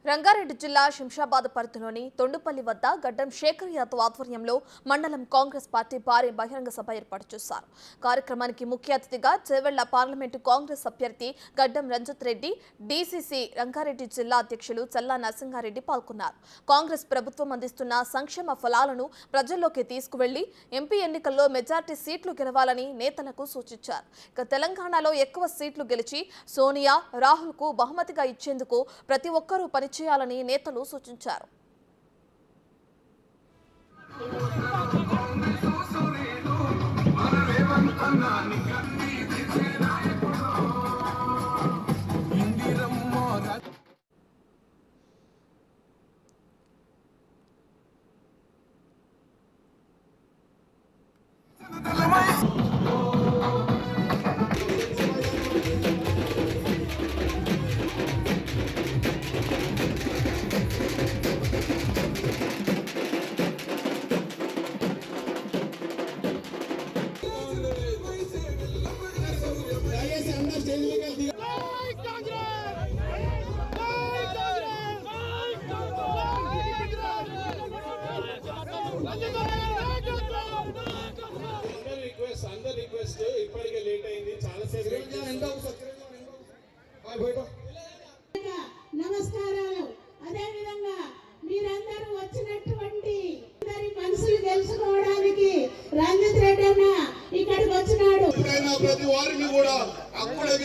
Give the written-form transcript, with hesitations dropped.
రంగారెడ్డి జిల్లా శంషాబాద్ పరిధిలోని తొండుపల్లి వద్ద గడ్డం శేఖర్ యాదవ్ ఆధ్వర్యంలో మండలం కాంగ్రెస్ పార్టీ భారీ బహిరంగ సభ ఏర్పాటు చేశారు. కార్యక్రమానికి ముఖ్య అతిథిగా చేవెళ్ల పార్లమెంటు కాంగ్రెస్ అభ్యర్థి గడ్డం రంజిత్ రెడ్డి, డీసీసీ రంగారెడ్డి జిల్లా అధ్యక్షులు చల్లా నరసింహారెడ్డి పాల్గొన్నారు. కాంగ్రెస్ ప్రభుత్వం అందిస్తున్న సంక్షేమ ఫలాలను ప్రజల్లోకి తీసుకువెళ్లి ఎంపీ ఎన్నికల్లో మెజార్టీ సీట్లు గెలవాలని నేతలకు సూచించారు. ఇక తెలంగాణలో ఎక్కువ సీట్లు గెలిచి సోనియా, రాహుల్ కు బహుమతిగా ఇచ్చేందుకు ప్రతి ఒక్కరూ చేయాలని నేతలు సూచించారు. ఇప్పటికే లేట్ అయింది, చాలా నమస్కారాలు. అదే విధంగా మీరందరూ వచ్చినటువంటి మనసులు తెలుసుకోవడానికి రంజిత్ రెడ్డి అన్న ఇక్కడికి వచ్చినాడు. ప్రతి వారిని కూడా అప్పుడే